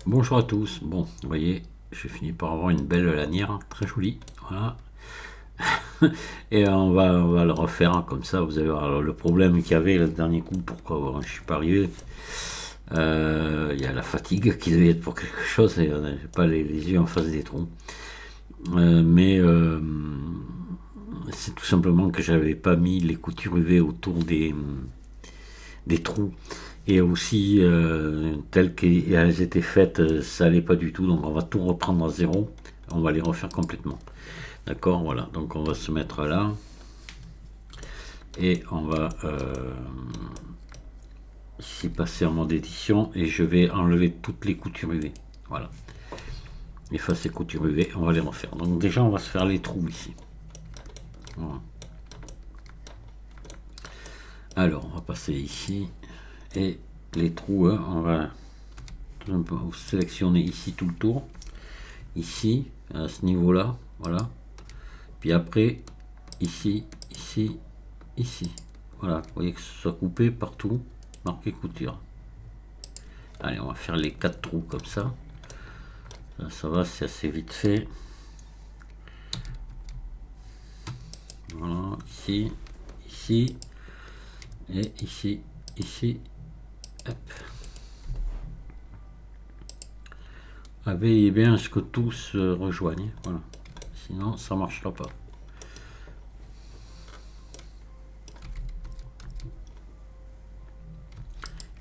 Bonjour à tous. Bon, vous voyez, j'ai fini par avoir une belle lanière, très jolie. Voilà. Et on va le refaire comme ça. Vous allez voir. Alors, le problème qu'il y avait le dernier coup, pourquoi je suis pas arrivé, il y a la fatigue qui devait être pour quelque chose et on n'avait pas les yeux en face des trous. Mais c'est tout simplement que j'avais pas mis les coutures UV autour des trous. Et aussi, telles qu'elles étaient faites, ça allait pas du tout. Donc on va tout reprendre à zéro. On va les refaire complètement. D'accord, voilà. Donc on va se mettre là. Et on va ici passer en mode édition. Et je vais enlever toutes les coutures UV. Voilà. Effacer coutures UV. On va les refaire. Donc déjà, on va se faire les trous ici. Voilà. Alors, on va passer ici. Et les trous, on va sélectionner ici tout le tour. Ici, à ce niveau-là, voilà. Puis après, ici, ici, ici. Voilà, vous voyez que ce soit coupé partout, marqué couture. Allez, on va faire les 4 trous comme ça. Là, ça va, c'est assez vite fait. Voilà, ici, ici, et ici, ici. Hop. Veillez bien à ce que tout se rejoigne. Voilà. Sinon, ça ne marchera pas.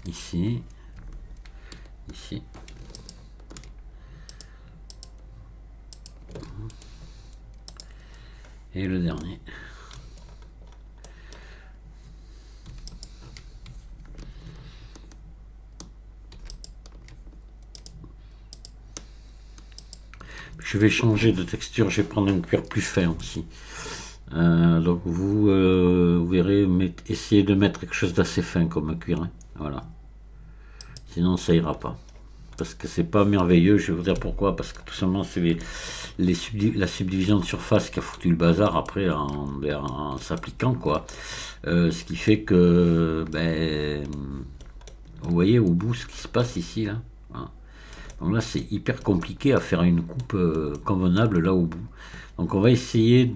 Ici, ici. Et le dernier. Je vais changer de texture, je vais prendre un cuir plus fin aussi. Donc vous verrez, essayez de mettre quelque chose d'assez fin comme cuir. Hein. Voilà. Sinon ça ira pas. Parce que c'est pas merveilleux, je vais vous dire pourquoi. Parce que tout simplement c'est la subdivision de surface qui a foutu le bazar après en s'appliquant quoi. Ce qui fait que vous voyez au bout ce qui se passe ici là. Voilà. Donc là, c'est hyper compliqué à faire une coupe convenable là au bout. Donc on va essayer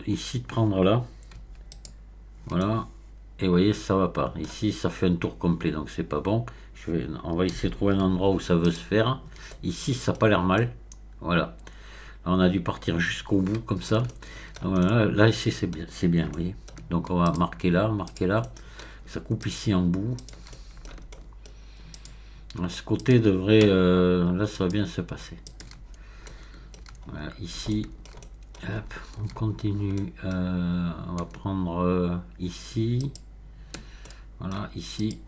ici de prendre là. Voilà. Et vous voyez, ça va pas. Ici, ça fait un tour complet, donc c'est pas bon. On va essayer de trouver un endroit où ça veut se faire. Ici, ça n'a pas l'air mal. Voilà. Là, on a dû partir jusqu'au bout comme ça. Donc, voilà, là, ici, c'est bien, vous voyez. Donc on va marquer là. Ça coupe ici en bout. Ce côté devrait... là, ça va bien se passer. Voilà, ici. Hop, on continue. On va prendre ici. Voilà, ici.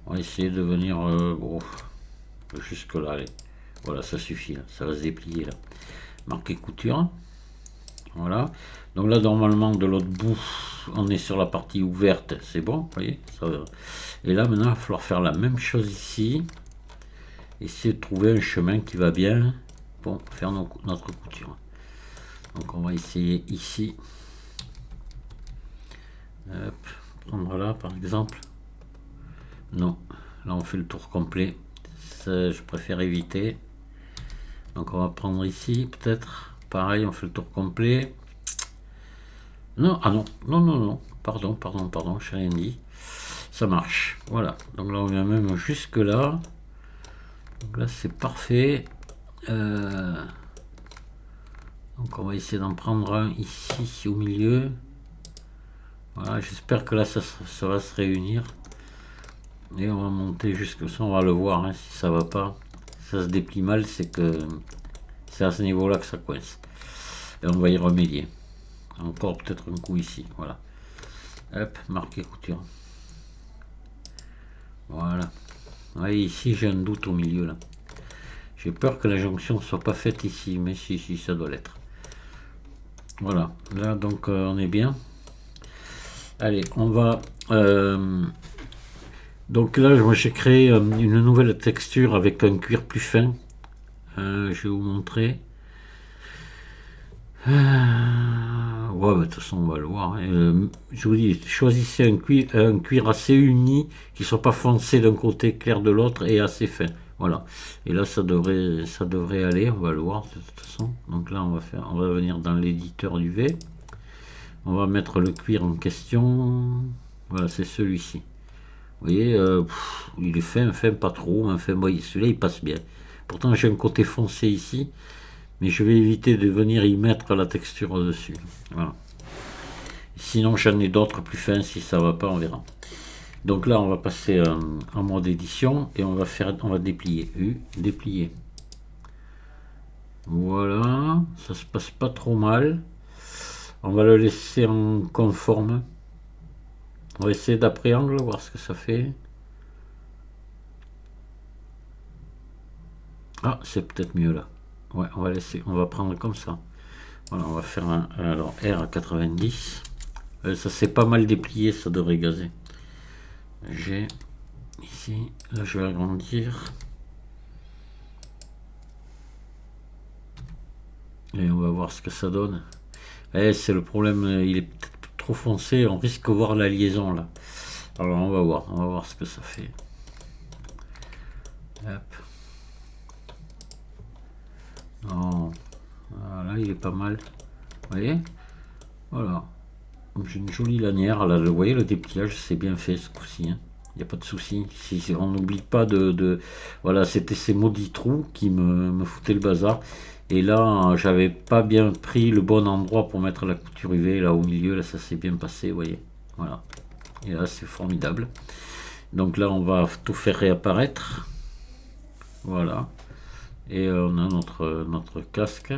On va essayer de venir jusque là. Allez. Voilà, ça suffit. Là. Ça va se déplier là. Marquer couture. Voilà. Donc là, normalement, de l'autre bout, on est sur la partie ouverte. C'est bon, vous voyez ça va. Et là, maintenant, il va falloir faire la même chose ici. Essayer de trouver un chemin qui va bien pour faire notre couture. Donc on va essayer ici. Hop, prendre là par exemple. Non, là on fait le tour complet. Ça, je préfère éviter. Donc on va prendre ici peut-être. Pareil, on fait le tour complet. Non, ah non, non. Pardon, j'ai rien dit. Ça marche. Voilà. Donc là on vient même jusque là. Donc là c'est parfait. Donc on va essayer d'en prendre un ici au milieu. Voilà, j'espère que là ça va se réunir. Et on va monter jusque ça, on va le voir hein, si ça va pas. Si ça se déplie mal, c'est que c'est à ce niveau-là que ça coince. Et on va y remédier. Encore peut-être un coup ici, voilà. Hop, marquer couture. Voilà. Ouais, ici j'ai un doute au milieu là. J'ai peur que la jonction ne soit pas faite ici, mais si, ça doit l'être. Voilà, là donc on est bien. Allez, on va... donc là, moi j'ai créé une nouvelle texture avec un cuir plus fin. Je vais vous montrer. Ouais, de toute façon, on va le voir. Hein. Je vous dis, choisissez un cuir assez uni, qui ne soit pas foncé d'un côté, clair de l'autre, et assez fin. Voilà. Et là, ça devrait aller. On va le voir de toute façon. Donc là, on va venir dans l'éditeur du V. On va mettre le cuir en question. Voilà, c'est celui-ci. Vous voyez, il est fin, pas trop. Enfin, bon, celui-là, il passe bien. Pourtant, j'ai un côté foncé ici. Mais je vais éviter de venir y mettre la texture dessus. Voilà. Sinon, j'en ai d'autres plus fins. Si ça va pas, on verra. Donc là, on va passer en mode édition et on va déplier. Déplier. Voilà, ça se passe pas trop mal. On va le laisser en conforme. On va essayer d'après angle, voir ce que ça fait. Ah, c'est peut-être mieux là. Ouais, on va prendre comme ça. Voilà, on va faire alors R à 90. Ça s'est pas mal déplié, ça devrait gazer. J'ai ici, là je vais agrandir. Et on va voir ce que ça donne. C'est le problème, il est peut-être trop foncé, on risque de voir la liaison là. Alors on va voir ce que ça fait. Hop. Non. Voilà, il est pas mal. Vous voyez? Voilà. J'ai une jolie lanière. Là, vous voyez, le dépliage, c'est bien fait ce coup-ci. Il n'y a pas de souci. On n'oublie pas Voilà, c'était ces maudits trous qui me foutaient le bazar. Et là, j'avais pas bien pris le bon endroit pour mettre la couture UV. Là, au milieu, là, ça s'est bien passé, vous voyez. Voilà. Et là, c'est formidable. Donc là, on va tout faire réapparaître. Voilà. Et on a notre casque.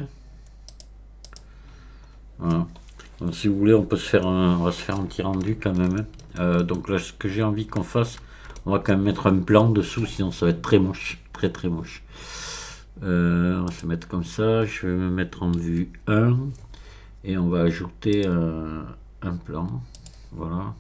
Voilà. Donc, si vous voulez, on va se faire un petit rendu quand même. Donc là, ce que j'ai envie qu'on fasse, on va quand même mettre un plan dessous, sinon ça va être très moche, très moche. On va se mettre comme ça. Je vais me mettre en vue 1 et on va ajouter un plan. Voilà.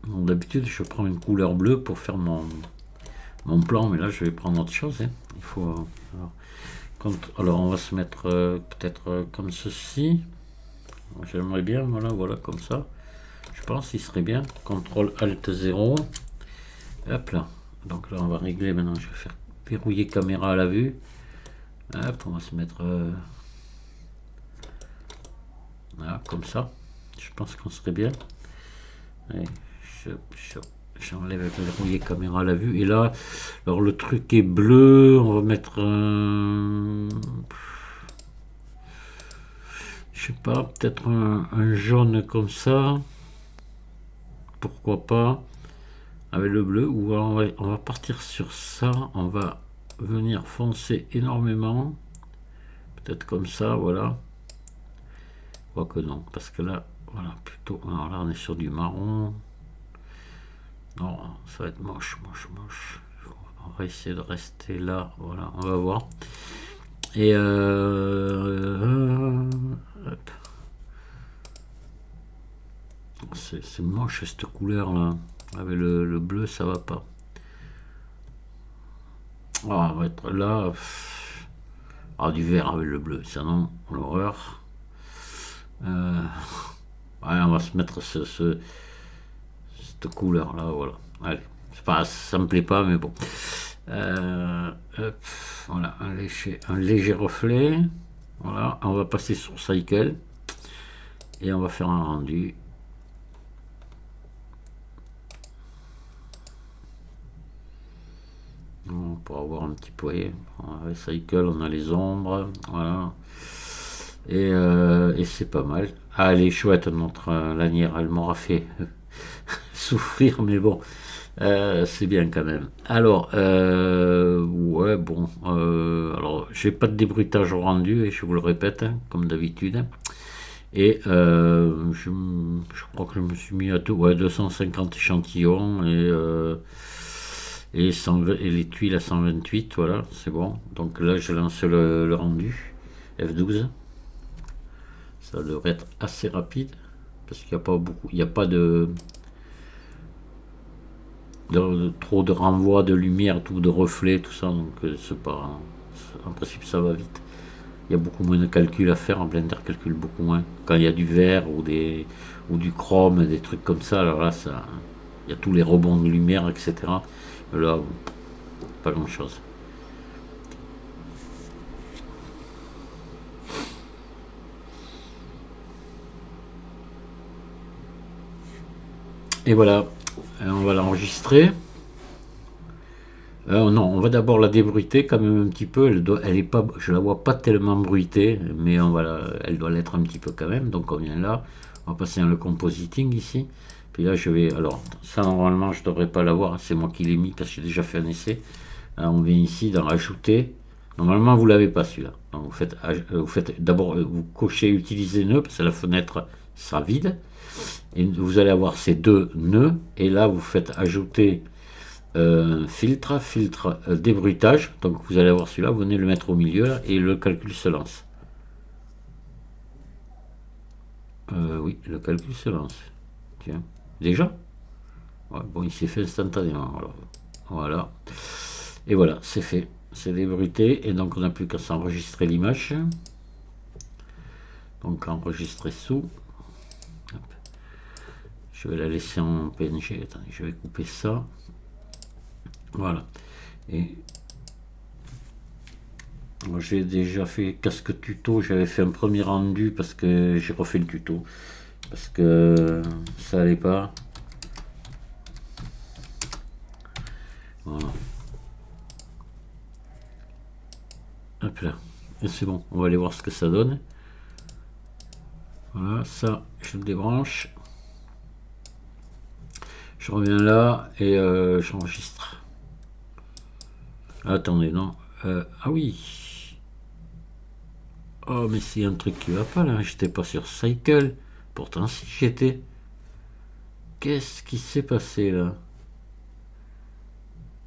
D'habitude, je prends une couleur bleue pour faire mon plan, mais là, je vais prendre autre chose. Il faut. Alors, on va se mettre peut-être comme ceci. J'aimerais bien, voilà, comme ça. Je pense qu'il serait bien. CTRL ALT 0. Hop là. Donc là, on va régler maintenant. Je vais faire verrouiller caméra à la vue. Hop, on va se mettre voilà, comme ça. Je pense qu'on serait bien. Allez, j'enlève le verrouiller caméra à la vue. Et là, alors le truc est bleu. On va mettre je sais pas, peut-être un jaune comme ça. Pourquoi pas. Avec le bleu. Ou alors on va partir sur ça. On va venir foncer énormément. Peut-être comme ça, voilà. Quoique non, parce que là, voilà, plutôt. Alors là, on est sur du marron. Non, ça va être moche. On va essayer de rester là. Voilà, on va voir. Et hop. C'est moche cette couleur là. Avec le bleu, ça va pas. Ah, on va être là. Ah, du vert avec le bleu, ça non, l'horreur. Ouais, on va se mettre cette couleur là, voilà. Allez, ça me plaît pas, mais bon. Hop, voilà, un léger reflet. Voilà, on va passer sur Cycle et on va faire un rendu. Pour avoir un petit peu, avec Cycle, on a les ombres, voilà. Et c'est pas mal. Ah, elle est chouette, notre lanière, elle m'aura fait souffrir, mais bon, c'est bien quand même. Alors, ouais, bon, alors, j'ai pas de débruitage au rendu, et je vous le répète, comme d'habitude. Et je crois que je me suis mis à tout, ouais, 250 échantillons, et les tuiles à 128, voilà, c'est bon. Donc là, je lance le rendu, F12. Ça devrait être assez rapide parce qu'il n'y a pas beaucoup, il n'y a pas trop de renvoi de lumière, tout de reflets, tout ça, donc c'est pas, en principe ça va vite. il y a beaucoup moins de calculs à faire. En Blender calcule beaucoup moins. Quand il y a du vert ou du chrome, des trucs comme ça, alors là, il y a tous les rebonds de lumière, etc. Là, pas grand chose. Et voilà, on va l'enregistrer. Non, on va d'abord la débruiter quand même un petit peu. Elle est pas, je la vois pas tellement bruitée, mais elle doit l'être un petit peu quand même. Donc on vient là, on va passer dans le compositing ici. Puis là je vais, alors ça normalement je devrais pas l'avoir, c'est moi qui l'ai mis parce que j'ai déjà fait un essai. Là, on vient ici dans ajouter. Normalement vous l'avez pas celui-là. Donc vous faites d'abord vous cochez utiliser nœud parce que la fenêtre sera vide. Et vous allez avoir ces deux nœuds et là vous faites ajouter filtre débruitage. Donc vous allez avoir celui-là, vous venez le mettre au milieu là, et le calcul se lance. Oui, le calcul se lance. Tiens, déjà ouais, bon, il s'est fait instantanément. Alors, voilà. Et voilà, c'est fait. C'est débruité et donc on n'a plus qu'à s'enregistrer l'image. Donc enregistrer sous. Hop. Je vais la laisser en PNG. Attendez, je vais couper ça. Voilà. Et moi, j'ai déjà fait casque tuto. J'avais fait un premier rendu parce que j'ai refait le tuto. Parce que ça allait pas. Voilà. Hop là. Et c'est bon. On va aller voir ce que ça donne. Voilà, ça, je le débranche. Je reviens là et j'enregistre. Attendez, non. Ah oui. Oh, mais c'est un truc qui va pas là. J'étais pas sur Cycle. Pourtant, si j'étais. Qu'est-ce qui s'est passé là?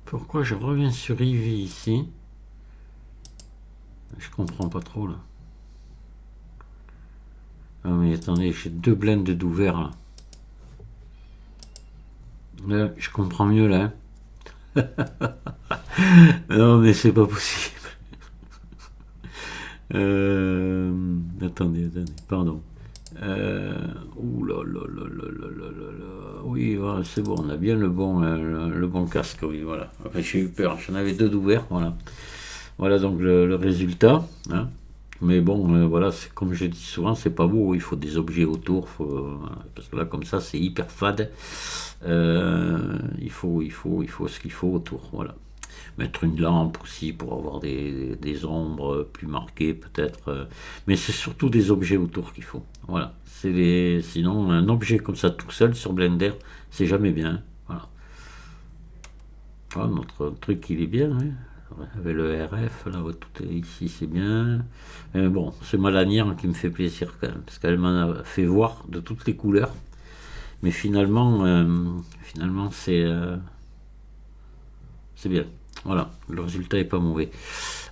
Pourquoi je reviens sur Eevee ici? Je comprends pas trop là. Ah mais attendez, j'ai deux blends d'ouvert là. Là, je comprends mieux là. Non mais c'est pas possible. Attendez, pardon. Ouh là là là là là là là là. Oui, voilà, c'est bon, on a bien le bon casque, oui, voilà. Enfin, j'ai eu peur, j'en avais deux d'ouverts, voilà. Voilà donc le résultat. Hein. Mais bon, voilà, c'est comme je dis souvent, c'est pas beau, il faut des objets autour, parce que là, comme ça, c'est hyper fade. Il faut ce qu'il faut autour, voilà. Mettre une lampe aussi pour avoir des ombres plus marquées peut-être. Mais c'est surtout des objets autour qu'il faut. Voilà. Sinon, un objet comme ça tout seul sur Blender, c'est jamais bien. Voilà. Voilà, notre truc, il est bien. Oui. Avec le RF, là, tout est ici, c'est bien. Mais bon, c'est ma lanière qui me fait plaisir quand même, parce qu'elle m'en a fait voir de toutes les couleurs. Mais finalement, c'est bien. Voilà, le résultat est pas mauvais.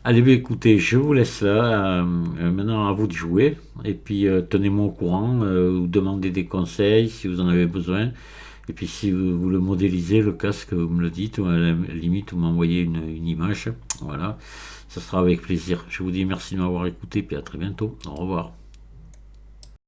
Allez, bien écoutez, je vous laisse là. Maintenant, à vous de jouer. Et puis, tenez-moi au courant, ou demandez des conseils si vous en avez besoin. Et puis, si vous le modélisez, le casque, vous me le dites, ou à la limite, vous m'envoyez une image. Voilà, ça sera avec plaisir. Je vous dis merci de m'avoir écouté, puis à très bientôt. Au revoir.